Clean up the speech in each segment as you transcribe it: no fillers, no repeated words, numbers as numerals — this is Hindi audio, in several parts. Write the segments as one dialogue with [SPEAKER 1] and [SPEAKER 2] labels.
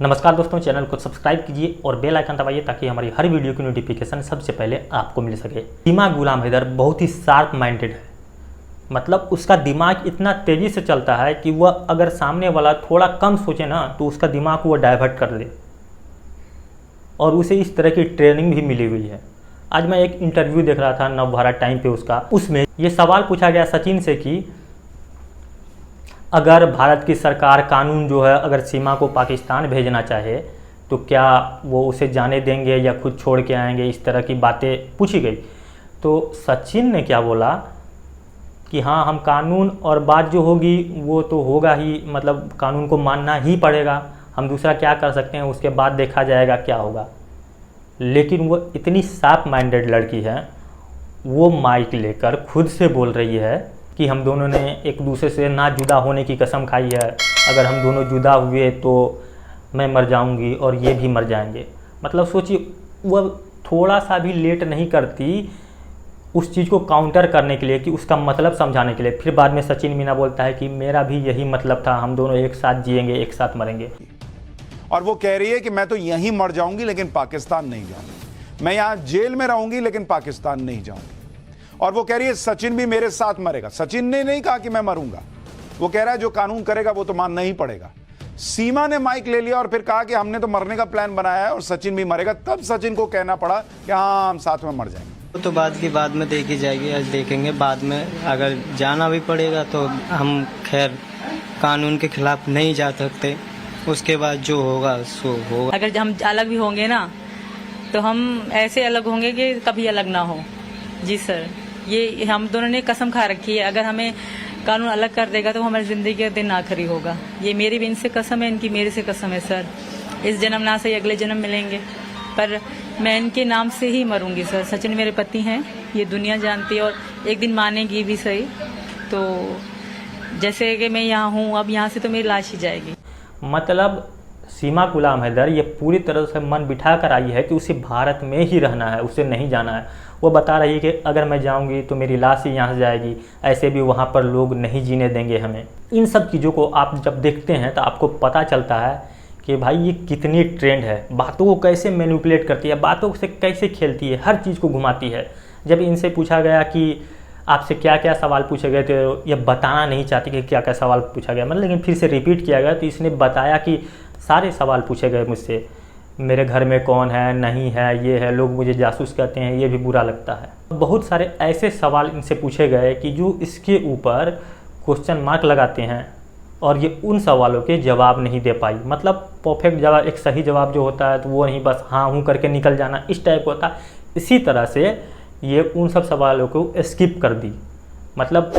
[SPEAKER 1] नमस्कार दोस्तों, चैनल को सब्सक्राइब कीजिए और बेल आइकन दबाइए ताकि हमारी हर वीडियो की नोटिफिकेशन सबसे पहले आपको मिल सके। सीमा गुलाम हैदर बहुत ही शार्प माइंडेड है। मतलब उसका दिमाग इतना तेज़ी से चलता है कि वह अगर सामने वाला थोड़ा कम सोचे ना तो उसका दिमाग वो डाइवर्ट कर ले, और उसे इस तरह की ट्रेनिंग भी मिली हुई है। आज मैं एक इंटरव्यू देख रहा था नवभारत टाइम पे उसमें ये सवाल पूछा गया सचिन से कि अगर भारत की सरकार कानून जो है अगर सीमा को पाकिस्तान भेजना चाहे तो क्या वो उसे जाने देंगे या खुद छोड़ के आएंगे, इस तरह की बातें पूछी गई। तो सचिन ने क्या बोला कि हाँ, हम कानून और बात जो होगी वो तो होगा ही, मतलब कानून को मानना ही पड़ेगा, हम दूसरा क्या कर सकते हैं, उसके बाद देखा जाएगा क्या होगा। लेकिन वो इतनी शार्प माइंडेड लड़की है, वो माइक लेकर खुद से बोल रही है कि हम दोनों ने एक दूसरे से ना जुदा होने की कसम खाई है, अगर हम दोनों जुदा हुए तो मैं मर जाऊंगी और ये भी मर जाएंगे। मतलब सोचिए, वह थोड़ा सा भी लेट नहीं करती उस चीज़ को काउंटर करने के लिए, कि उसका मतलब समझाने के लिए। फिर बाद में सचिन मीना बोलता है कि मेरा भी यही मतलब था, हम दोनों एक साथ जिएंगे, एक साथ मरेंगे।
[SPEAKER 2] और वो कह रही है कि मैं तो यहीं मर जाऊंगी लेकिन पाकिस्तान नहीं जाऊंगी, मैं यहाँ जेल में रहूंगी लेकिन पाकिस्तान नहीं जाऊंगी। और वो कह रही है सचिन भी मेरे साथ मरेगा। सचिन ने नहीं कहा कि मैं मरूंगा, वो कह रहा है जो कानून करेगा वो तो मानना ही पड़ेगा। सीमा ने माइक ले लिया और फिर कहा कि हमने तो मरने का प्लान बनाया है और सचिन भी मरेगा। तब सचिन को कहना पड़ा कि हाँ, हम साथ में मर जाएंगे।
[SPEAKER 3] वो तो बाद की बाद में देखी जाएगी, आज देखेंगे बाद में। अगर जाना भी पड़ेगा तो हम खैर कानून के खिलाफ नहीं जा सकते, उसके बाद जो होगा सो होगा।
[SPEAKER 4] अगर हम अलग भी होंगे ना तो हम ऐसे अलग होंगे कि कभी अलग ना हो। जी सर, ये हम दोनों ने कसम खा रखी है, अगर हमें कानून अलग कर देगा तो हमारी जिंदगी का दिन आखिरी होगा। ये मेरी भी इनसे कसम है, इनकी मेरे से कसम है सर। इस जन्म ना सही अगले जन्म मिलेंगे, पर मैं इनके नाम से ही मरूंगी सर। सचिन मेरे पति हैं, ये दुनिया जानती है और एक दिन मानेगी भी सही। तो जैसे कि मैं यहाँ हूँ, अब यहाँ से तो मेरी लाश ही जाएगी।
[SPEAKER 1] मतलब सीमा गुलाम हैदर ये पूरी तरह से मन बिठा कर आई है कि उसे भारत में ही रहना है, उसे नहीं जाना है। वो बता रही है कि अगर मैं जाऊंगी तो मेरी लाश ही यहाँ से जाएगी, ऐसे भी वहाँ पर लोग नहीं जीने देंगे हमें। इन सब चीज़ों को आप जब देखते हैं तो आपको पता चलता है कि भाई ये कितनी ट्रेंड है, बातों को कैसे मैनिपुलेट करती है, बातों से कैसे खेलती है, हर चीज़ को घुमाती है। जब इनसे पूछा गया कि आपसे क्या क्या सवाल पूछे गए थे, ये बताना नहीं चाहती कि क्या क्या सवाल पूछा गया, मतलब लेकिन फिर से रिपीट किया गया तो इसने बताया कि सारे सवाल पूछे गए मुझसे, मेरे घर में कौन है, नहीं है, ये है, लोग मुझे जासूस कहते हैं, ये भी बुरा लगता है। बहुत सारे ऐसे सवाल इनसे पूछे गए कि जो इसके ऊपर क्वेश्चन मार्क लगाते हैं, और ये उन सवालों के जवाब नहीं दे पाई। मतलब परफेक्ट जवाब, एक सही जवाब जो होता है तो वो नहीं बस हाँ हूँ करके निकल जाना, इस टाइप होता है। इसी तरह से ये उन सब सवालों को स्किप कर दी, मतलब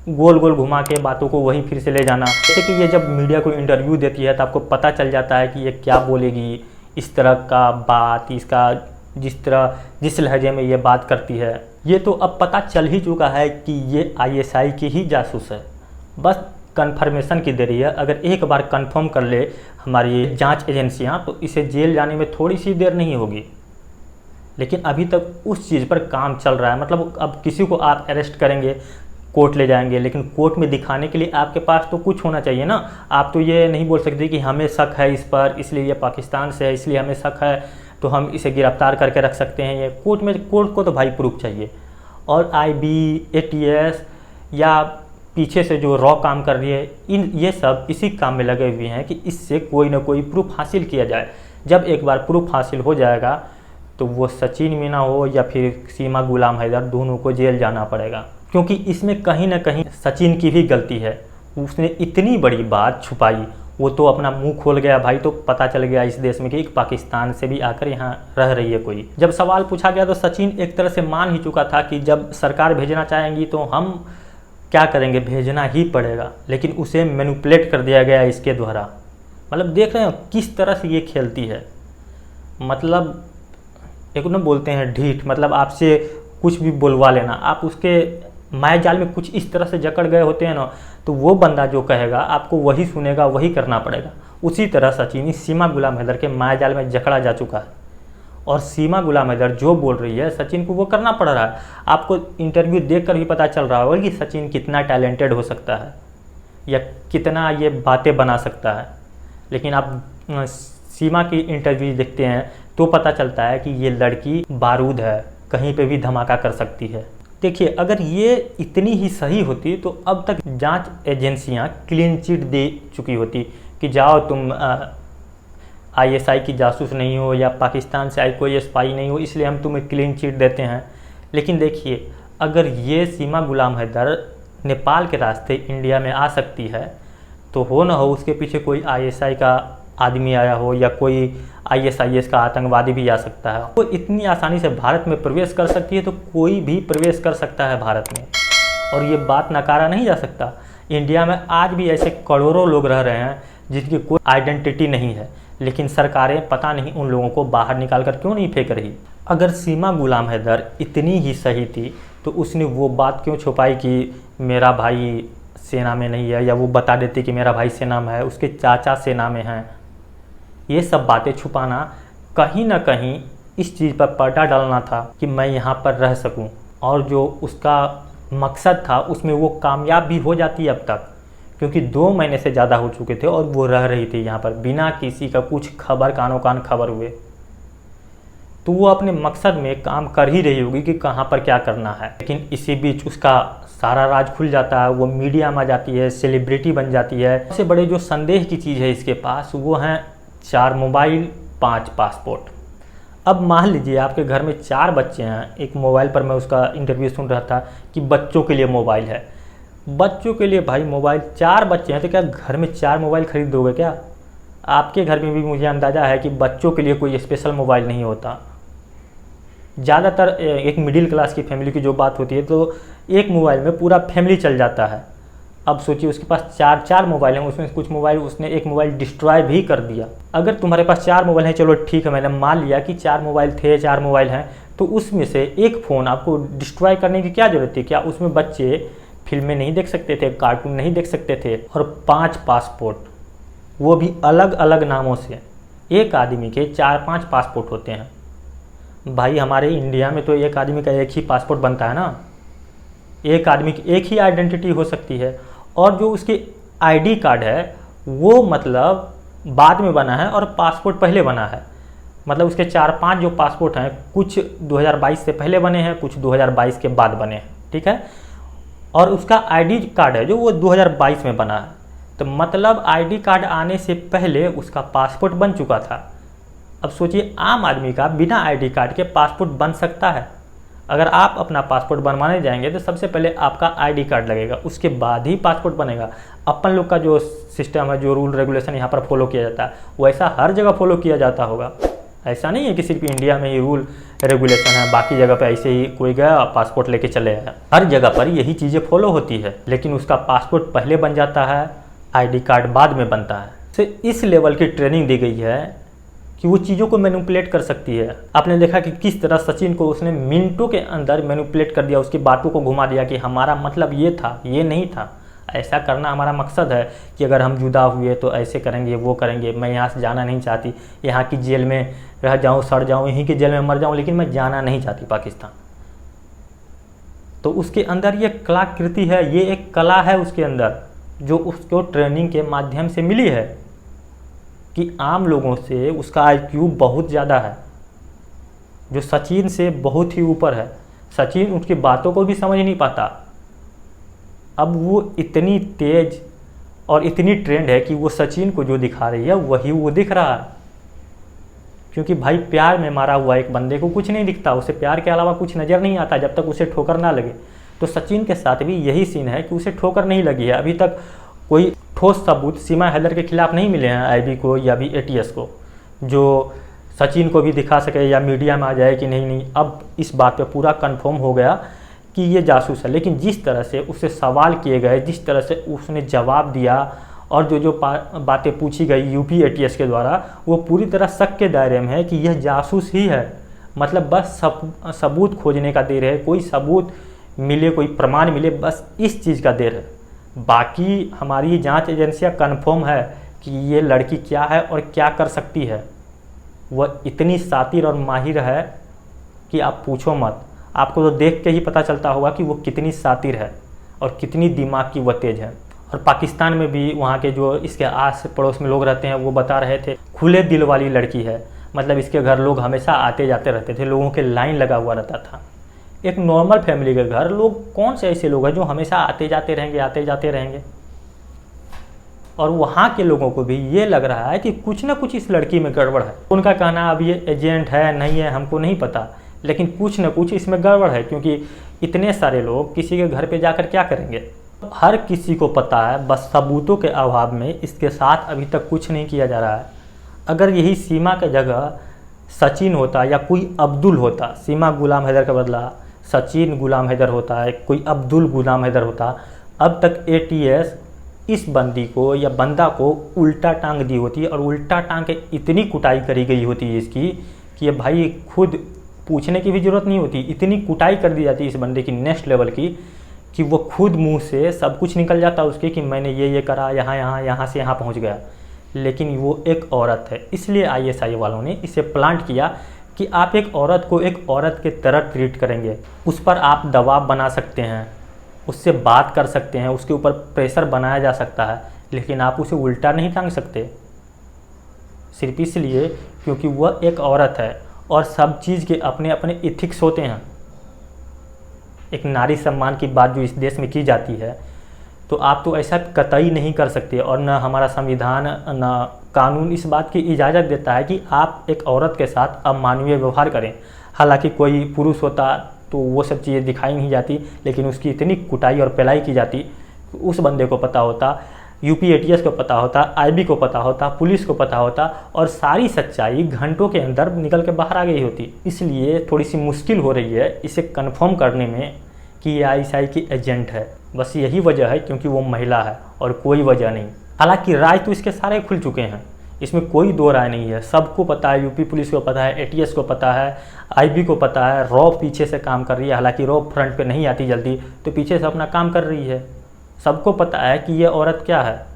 [SPEAKER 1] गोल गोल घुमा के बातों को वहीं फिर से ले जाना। जैसे कि ये जब मीडिया को इंटरव्यू देती है तो आपको पता चल जाता है कि ये क्या बोलेगी, इस तरह का बात, इसका जिस लहजे में ये बात करती है, ये तो अब पता चल ही चुका है कि ये ISI की ही जासूस है। बस कंफर्मेशन की देरी है। अगर एक बार कंफर्म कर ले हमारी जांच एजेंसियां तो इसे जेल जाने में थोड़ी सी देर नहीं होगी। लेकिन अभी तक उस चीज़ पर काम चल रहा है। मतलब अब किसी को आप अरेस्ट करेंगे, कोर्ट ले जाएंगे, लेकिन कोर्ट में दिखाने के लिए आपके पास तो कुछ होना चाहिए ना। आप तो ये नहीं बोल सकते कि हमें शक है इस पर, इसलिए ये पाकिस्तान से है, इसलिए हमें शक है तो हम इसे गिरफ्तार करके रख सकते हैं। ये कोर्ट को तो भाई प्रूफ चाहिए। और IB, ATS या पीछे से जो रॉ काम कर रही है, ये सब इसी काम में लगे हुए हैं कि इससे कोई ना कोई प्रूफ हासिल किया जाए। जब एक बार प्रूफ हासिल हो जाएगा तो वो सचिन मीना हो या फिर सीमा गुलाम हैदर, दोनों को जेल जाना पड़ेगा। क्योंकि इसमें कहीं ना कहीं सचिन की भी गलती है, उसने इतनी बड़ी बात छुपाई। वो तो अपना मुंह खोल गया भाई, तो पता चल गया इस देश में कि एक पाकिस्तान से भी आकर यहाँ रह रही है कोई। जब सवाल पूछा गया तो सचिन एक तरह से मान ही चुका था कि जब सरकार भेजना चाहेंगी तो हम क्या करेंगे, भेजना ही पड़ेगा। लेकिन उसे मैनिपुलेट कर दिया गया इसके द्वारा। मतलब देख रहे हो किस तरह से ये खेलती है। मतलब एक ना बोलते हैं ढीठ, मतलब आपसे कुछ भी बुलवा लेना, आप उसके माया जाल में कुछ इस तरह से जकड़ गए होते हैं ना, तो वो बंदा जो कहेगा आपको वही सुनेगा, वही करना पड़ेगा। उसी तरह सचिन सीमा गुलाम हैदर के माया जाल में जकड़ा जा चुका है, और सीमा गुलाम हैदर जो बोल रही है सचिन को वो करना पड़ रहा है। आपको इंटरव्यू देखकर भी पता चल रहा होगा कि सचिन कितना टैलेंटेड हो सकता है या कितना ये बातें बना सकता है। लेकिन आप सीमा की इंटरव्यू देखते हैं तो पता चलता है कि ये लड़की बारूद है, कहीं पे भी धमाका कर सकती है। देखिए, अगर ये इतनी ही सही होती तो अब तक जांच एजेंसियां क्लीन चिट दे चुकी होती कि जाओ तुम ISI की जासूस नहीं हो या पाकिस्तान से आई कोई स्पाई नहीं हो, इसलिए हम तुम्हें क्लीन चिट देते हैं। लेकिन देखिए, अगर ये सीमा गुलाम हैदर नेपाल के रास्ते इंडिया में आ सकती है तो हो ना हो उसके पीछे कोई ISI का आदमी आया हो या कोई ISIS का आतंकवादी भी आ सकता है। वो इतनी आसानी से भारत में प्रवेश कर सकती है तो कोई भी प्रवेश कर सकता है भारत में, और ये बात नकारा नहीं जा सकता। इंडिया में आज भी ऐसे करोड़ों लोग रह रहे हैं जिनकी कोई आइडेंटिटी नहीं है, लेकिन सरकारें पता नहीं उन लोगों को बाहर निकाल कर क्यों नहीं फेंक रही। अगर सीमा गुलाम हैदर इतनी ही सही थी तो उसने वो बात क्यों छुपाई कि मेरा भाई सेना में नहीं है, या वो बता देती कि मेरा भाई सेना में है, उसके चाचा सेना में हैं। ये सब बातें छुपाना कहीं ना कहीं इस चीज़ पर पर्दा डालना था कि मैं यहाँ पर रह सकूँ, और जो उसका मकसद था उसमें वो कामयाब भी हो जाती अब तक, क्योंकि 2 महीने से ज़्यादा हो चुके थे और वो रह रही थी यहाँ पर बिना किसी का कुछ खबर, कानो कान खबर हुए। तो वो अपने मकसद में काम कर ही रही होगी कि कहाँ पर क्या करना है। लेकिन इसी बीच उसका सारा राज खुल जाता है, वो मीडिया में आ जाती है, सेलिब्रिटी बन जाती है। सबसे बड़े जो संदेह की चीज़ है इसके पास वो हैं 4 मोबाइल, 5 पासपोर्ट। अब मान लीजिए आपके घर में 4 बच्चे हैं, एक मोबाइल पर मैं उसका इंटरव्यू सुन रहा था कि बच्चों के लिए मोबाइल है। बच्चों के लिए भाई मोबाइल, 4 बच्चे हैं तो क्या घर में 4 मोबाइल खरीद दोगे क्या? आपके घर में भी मुझे अंदाज़ा है कि बच्चों के लिए कोई स्पेशल मोबाइल नहीं होता। ज़्यादातर एक मिडिल क्लास की फैमिली की जो बात होती है तो एक मोबाइल में पूरा फैमिली चल जाता है। अब सोचिए उसके पास 4 मोबाइल हैं, उसमें कुछ मोबाइल उसने एक मोबाइल डिस्ट्रॉय भी कर दिया। अगर तुम्हारे पास 4 मोबाइल हैं, चलो ठीक है, मैंने मान लिया कि 4 मोबाइल थे, 4 मोबाइल हैं, तो उसमें से एक फ़ोन आपको डिस्ट्रॉय करने की क्या ज़रूरत थी? क्या उसमें बच्चे फिल्में नहीं देख सकते थे, कार्टून नहीं देख सकते थे? और 5 पासपोर्ट, वो भी अलग अलग नामों से। एक आदमी के 4-5 पासपोर्ट होते हैं। भाई हमारे इंडिया में तो एक आदमी का एक ही पासपोर्ट बनता है ना, एक आदमी की एक ही आइडेंटिटी हो सकती है। और जो उसके ID कार्ड है वो मतलब बाद में बना है और पासपोर्ट पहले बना है। मतलब उसके 4-5 जो पासपोर्ट हैं, कुछ 2022 से पहले बने हैं, कुछ 2022 के बाद बने हैं, ठीक है। और उसका ID कार्ड है जो वो 2022 में बना है, तो मतलब ID कार्ड आने से पहले उसका पासपोर्ट बन चुका था। अब सोचिए आम आदमी का बिना ID कार्ड के पासपोर्ट बन सकता है? अगर आप अपना पासपोर्ट बनवाने जाएंगे तो सबसे पहले आपका ID कार्ड लगेगा, उसके बाद ही पासपोर्ट बनेगा। अपन लोग का जो सिस्टम है, जो रूल रेगुलेशन यहाँ पर फॉलो किया जाता है, वो ऐसा हर जगह फॉलो किया जाता होगा। ऐसा नहीं है कि सिर्फ इंडिया में ही रूल रेगुलेशन है, बाकी जगह पे ऐसे ही कोई गया पासपोर्ट लेके चले आया। हर जगह पर यही चीज़ें फॉलो होती है, लेकिन उसका पासपोर्ट पहले बन जाता है, ID कार्ड बाद में बनता है। तो इस लेवल की ट्रेनिंग दी गई है कि वो चीज़ों को मैनिपुलेट कर सकती है। आपने देखा कि किस तरह सचिन को उसने मिनटों के अंदर मैनिपुलेट कर दिया, उसकी बातों को घुमा दिया कि हमारा मतलब ये था, ये नहीं था, ऐसा करना हमारा मकसद है कि अगर हम जुदा हुए तो ऐसे करेंगे, वो करेंगे, मैं यहाँ से जाना नहीं चाहती, यहाँ की जेल में रह जाऊँ, सड़ जाऊँ, यहीं की जेल में मर जाऊँ, लेकिन मैं जाना नहीं चाहती पाकिस्तान। तो उसके अंदर ये कलाकृति है, ये एक कला है उसके अंदर जो उसको ट्रेनिंग के माध्यम से मिली है कि आम लोगों से उसका IQ बहुत ज़्यादा है, जो सचिन से बहुत ही ऊपर है। सचिन उसकी बातों को भी समझ नहीं पाता। अब वो इतनी तेज और इतनी ट्रेंड है कि वो सचिन को जो दिखा रही है वही वो दिख रहा है। क्योंकि भाई प्यार में मारा हुआ एक बंदे को कुछ नहीं दिखता, उसे प्यार के अलावा कुछ नज़र नहीं आता जब तक उसे ठोकर ना लगे। तो सचिन के साथ भी यही सीन है कि उसे ठोकर नहीं लगी है। अभी तक कोई ठोस सबूत सीमा हैदर के खिलाफ नहीं मिले हैं, IB को या भी ATS को, जो सचिन को भी दिखा सके या मीडिया में आ जाए कि नहीं। अब इस बात पे पूरा कंफर्म हो गया कि ये जासूस है। लेकिन जिस तरह से उससे सवाल किए गए, जिस तरह से उसने जवाब दिया और जो बातें पूछी गई UP ATS के द्वारा, वो पूरी तरह शक के दायरे में है कि यह जासूस ही है। मतलब बस सबूत खोजने का देर है, कोई सबूत मिले, कोई प्रमाण मिले, बस इस चीज़ का देर है। बाकी हमारी जांच एजेंसियां कंफर्म है कि ये लड़की क्या है और क्या कर सकती है। वह इतनी शातिर और माहिर है कि आप पूछो मत। आपको तो देख के ही पता चलता होगा कि वो कितनी शातिर है और कितनी दिमाग की वह तेज है। और पाकिस्तान में भी वहाँ के जो इसके आस पड़ोस में लोग रहते हैं वो बता रहे थे खुले दिल वाली लड़की है, मतलब इसके घर लोग हमेशा आते जाते रहते थे, लोगों के लाइन लगा हुआ रहता था। एक नॉर्मल फैमिली के घर लोग कौन से ऐसे लोग हैं जो हमेशा आते जाते रहेंगे, आते जाते रहेंगे। और वहाँ के लोगों को भी ये लग रहा है कि कुछ ना कुछ इस लड़की में गड़बड़ है। उनका कहना अब ये एजेंट है नहीं है हमको नहीं पता, लेकिन कुछ ना कुछ इसमें गड़बड़ है, क्योंकि इतने सारे लोग किसी के घर पे जाकर क्या करेंगे। हर किसी को पता है, बस सबूतों के अभाव में इसके साथ अभी तक कुछ नहीं किया जा रहा है। अगर यही सीमा की जगह सचिन होता या कोई अब्दुल होता, सीमा गुलाम हैदर का बदला सचिन गुलाम हैदर होता है, कोई अब्दुल गुलाम हैदर होता, अब तक ATS इस बंदी को या बंदा को उल्टा टांग दी होती और उल्टा टांग के इतनी कुटाई करी गई होती है इसकी कि ये भाई खुद पूछने की भी ज़रूरत नहीं होती। इतनी कुटाई कर दी जाती है इस बंदे की नेक्स्ट लेवल की कि वो खुद मुंह से सब कुछ निकल जाता है उसके कि मैंने ये करा, यहाँ से यहाँ पहुँच गया। लेकिन वो एक औरत है, इसलिए ISI वालों ने इसे प्लांट किया कि आप एक औरत को एक औरत के तरह ट्रीट करेंगे, उस पर आप दबाव बना सकते हैं, उससे बात कर सकते हैं, उसके ऊपर प्रेशर बनाया जा सकता है, लेकिन आप उसे उल्टा नहीं टांग सकते, सिर्फ इसलिए क्योंकि वह एक औरत है। और सब चीज़ के अपने अपने इथिक्स होते हैं। एक नारी सम्मान की बात जो इस देश में की जाती है, तो आप तो ऐसा कतई नहीं कर सकते। और न हमारा संविधान न कानून इस बात की इजाज़त देता है कि आप एक औरत के साथ अमानवीय व्यवहार करें। हालांकि कोई पुरुष होता तो वो सब चीज़ें दिखाई नहीं जाती, लेकिन उसकी इतनी कुटाई और पिलाई की जाती, उस बंदे को पता होता, UP ATS को पता होता, IB को पता होता, पुलिस को पता होता, और सारी सच्चाई घंटों के अंदर निकल के बाहर आ गई होती। इसलिए थोड़ी सी मुश्किल हो रही है इसे कंफर्म करने में कि ये ISI की एजेंट है। बस यही वजह है, क्योंकि वो महिला है और कोई वजह नहीं। हालांकि राय तो इसके सारे खुल चुके हैं, इसमें कोई दो राय नहीं है। सबको पता है, UP पुलिस को पता है, ATS को पता है, IB को पता है। रॉ पीछे से काम कर रही है, हालांकि रॉ फ्रंट पे नहीं आती जल्दी, तो पीछे से अपना काम कर रही है। सबको पता है कि ये औरत क्या है।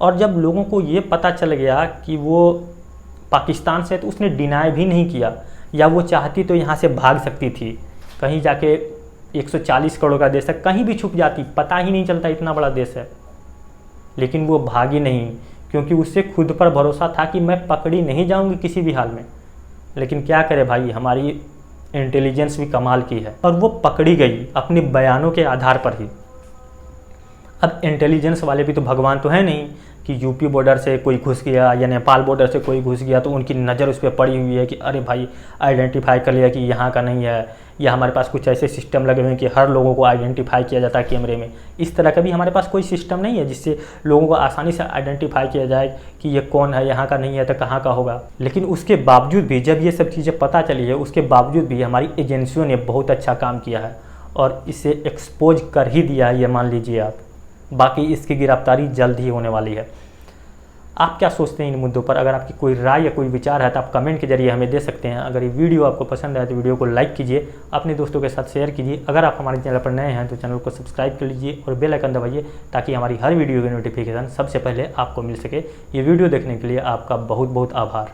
[SPEAKER 1] और जब लोगों को ये पता चल गया कि वो पाकिस्तान से, तो उसने डिनाई भी नहीं किया, या वो चाहती तो यहाँ से भाग सकती थी, कहीं जाके 140 करोड़ का देश है, कहीं भी छुप जाती, पता ही नहीं चलता इतना बड़ा देश है। लेकिन वो भागी नहीं, क्योंकि उससे खुद पर भरोसा था कि मैं पकड़ी नहीं जाऊंगी किसी भी हाल में। लेकिन क्या करे भाई, हमारी इंटेलिजेंस भी कमाल की है, और वो पकड़ी गई अपने बयानों के आधार पर ही। अब इंटेलिजेंस वाले भी तो भगवान तो है नहीं कि UP बॉर्डर से कोई घुस गया या नेपाल बॉर्डर से कोई घुस गया तो उनकी नज़र उस पर पड़ी हुई है कि अरे भाई आइडेंटिफाई कर लिया कि यहाँ का नहीं है, या हमारे पास कुछ ऐसे सिस्टम लगे हुए हैं कि हर लोगों को आइडेंटिफाई किया जाता है कैमरे में। इस तरह का भी हमारे पास कोई सिस्टम नहीं है जिससे लोगों को आसानी से आइडेंटिफाई किया जाए कि ये कौन है, यहाँ का नहीं है तो कहाँ का होगा। लेकिन उसके बावजूद भी, जब ये सब चीज़ें पता चली है, उसके बावजूद भी हमारी एजेंसियों ने बहुत अच्छा काम किया है और इसे एक्सपोज कर ही दिया है, ये मान लीजिए आप। बाकी इसकी गिरफ्तारी जल्द ही होने वाली है। आप क्या सोचते हैं इन मुद्दों पर? अगर आपकी कोई राय या कोई विचार है तो आप कमेंट के जरिए हमें दे सकते हैं। अगर ये वीडियो आपको पसंद आए तो वीडियो को लाइक कीजिए, अपने दोस्तों के साथ शेयर कीजिए। अगर आप हमारे चैनल पर नए हैं तो चैनल को सब्सक्राइब कर लीजिए और बेल आइकन दबाइए, ताकि हमारी हर वीडियो की नोटिफिकेशन सबसे पहले आपको मिल सके। ये वीडियो देखने के लिए आपका बहुत बहुत आभार।